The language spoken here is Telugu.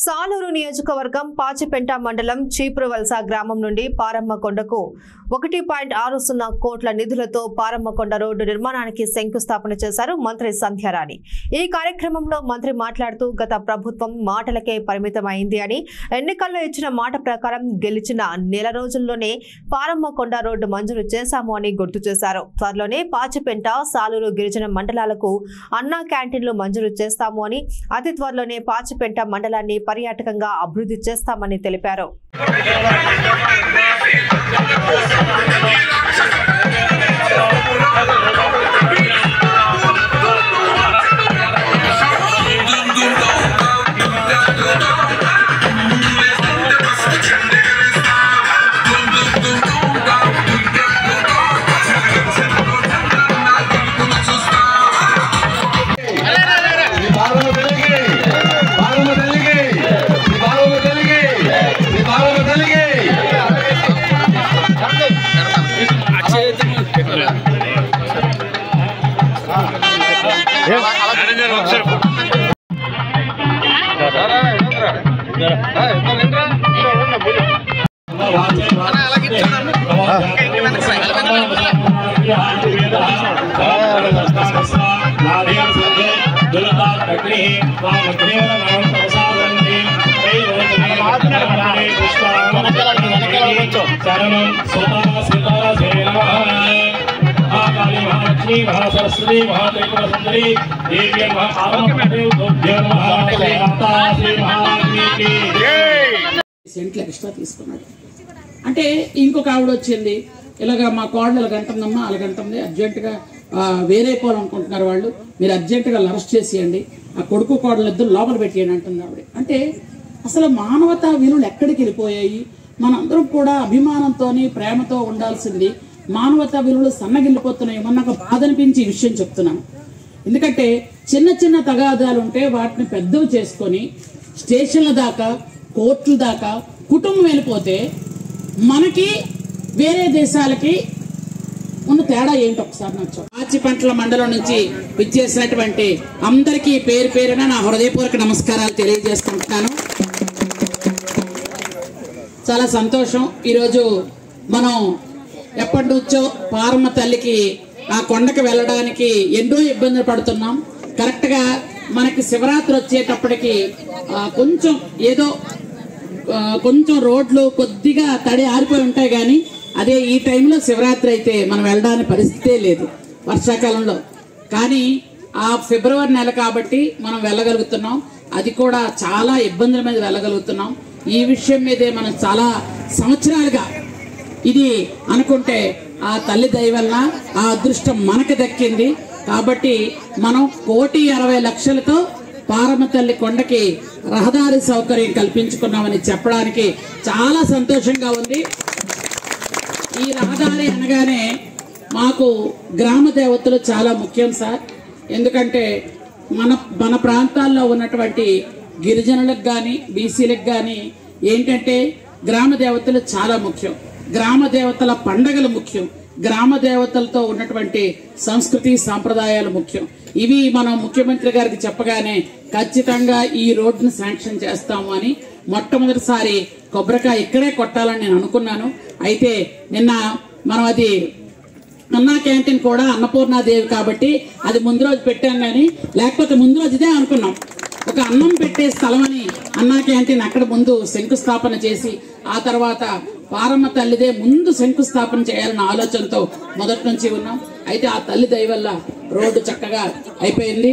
సాలూరు నియోజకవర్గం పాచిపెంట మండలం చీపురువలస గ్రామం నుండి పారమ్మకొండకు 1.60 కోట్ల నిధులతో పారమ్మకొండ రోడ్డు నిర్మాణానికి శంకుస్థాపన చేశారు మంత్రి సంధ్యారాణి. ఈ కార్యక్రమంలో మంత్రి మాట్లాడుతూ గత ప్రభుత్వం మాటలకే పరిమితమైంది అని, ఎన్నికల్లో ఇచ్చిన మాట ప్రకారం గెలిచిన నెల రోజుల్లోనే పారమ్మకొండ రోడ్డు మంజూరు చేశాము అని గుర్తు చేశారు. త్వరలోనే పాచిపెంట, సాలూరు గిరిజన మండలాలకు అన్నా క్యాంటీన్లు మంజూరు చేస్తాము అని, అతి త్వరలోనే పాచిపెంట మండలాన్ని పర్యాటకంగా అభివృద్ధి చేస్తామని తెలిపారు. సెంట్లు ఎక్స్ట్రా తీసుకున్నాడు అంటే ఇంకొక ఆవిడ వచ్చింది, ఇలాగ మా కోడలు ఇలాగంటుందమ్మా అలాగంటుంది, అర్జెంటుగా వేరే పోవాలనుకుంటున్నారు వాళ్ళు, మీరు అర్జెంటుగా అరెస్ట్ చేసేయండి, ఆ కొడుకు కోడలు ఇద్దరు లోపల పెట్టేయండి అంటుంది ఆవిడ. అంటే అసలు మానవతా విలువలు ఎక్కడికి వెళ్ళిపోయాయి? మనందరం కూడా అభిమానంతో ప్రేమతో ఉండాల్సింది మానవతా విలువలు సన్నగిల్లిపోతున్నాయి. నాకు బాధ అనిపించి ఈ విషయం చెప్తున్నాను. ఎందుకంటే చిన్న చిన్న తగాదాలు ఉంటే వాటిని పెద్దవి చేసుకొని స్టేషన్ల దాకా, కోర్టుల దాకా కుటుంబం వెళ్ళిపోతే మనకి వేరే దేశాలకి ఉన్న తేడా ఏంటి ఒకసారి నాకు. పాచిపెంట మండలం నుంచి విచ్చేసినటువంటి అందరికీ పేరు పేరున నా హృదయపూర్వక నమస్కారాలు తెలియజేసుకుంటున్నాను. చాలా సంతోషం. ఈరోజు మనం ఎప్పటి నుంచో పారమ్మ తల్లికి ఆ కొండకు వెళ్ళడానికి ఎన్నో ఇబ్బందులు పడుతున్నాం. కరెక్ట్గా మనకి శివరాత్రి వచ్చేటప్పటికి కొంచెం రోడ్లు కొద్దిగా తడి ఆరిపోయి ఉంటాయి, కానీ అదే ఈ టైంలో శివరాత్రి అయితే మనం వెళ్ళడానికి పరిస్థితే లేదు వర్షాకాలంలో. కానీ ఆ ఫిబ్రవరి నెల కాబట్టి మనం వెళ్ళగలుగుతున్నాం. అది కూడా చాలా ఇబ్బందుల మీద వెళ్ళగలుగుతున్నాం. ఈ విషయం మీదే మనం చాలా సంవత్సరాలుగా ఇది అనుకుంటే ఆ తల్లి దయ వల్ల ఆ అదృష్టం మనకు దక్కింది. కాబట్టి మనం 1,60,00,000తో పారమ్మ తల్లి కొండకి రహదారి సౌకర్యం కల్పించుకున్నామని చెప్పడానికి చాలా సంతోషంగా ఉంది. ఈ రహదారి అనగానే మాకు గ్రామ దేవతలు చాలా ముఖ్యం సార్. ఎందుకంటే మన ప్రాంతాల్లో ఉన్నటువంటి గిరిజనులకు కానీ బీసీలకు కానీ ఏంటంటే గ్రామ దేవతలు చాలా ముఖ్యం. గ్రామ దేవతల పండగలు ముఖ్యం. గ్రామ దేవతలతో ఉన్నటువంటి సంస్కృతి సాంప్రదాయాలు ముఖ్యం. ఇవి మనం ముఖ్యమంత్రి గారికి చెప్పగానే ఖచ్చితంగా ఈ రోడ్డును శాంక్షన్ చేస్తాము అని మొట్టమొదటిసారి కొబ్బరికాయ ఇక్కడే కొట్టాలని నేను అనుకున్నాను. అయితే నిన్న మనం అది అన్నా క్యాంటీన్ కూడా అన్నపూర్ణాదేవి కాబట్టి అది ముందు రోజు పెట్టాం, కానీ లేకపోతే ముందు రోజు ఇదే అనుకున్నాం, ఒక అన్నం పెట్టే స్థలం అని అన్నా క్యాంటీన్ అక్కడ ముందు శంకుస్థాపన చేసి ఆ తర్వాత పారమ్మ తల్లిదే ముందు శంకుస్థాపన చేయాలన్న ఆలోచనతో మొదటి నుంచి ఉన్నాం. అయితే ఆ తల్లి దయ వల్ల రోడ్డు చక్కగా అయిపోయింది.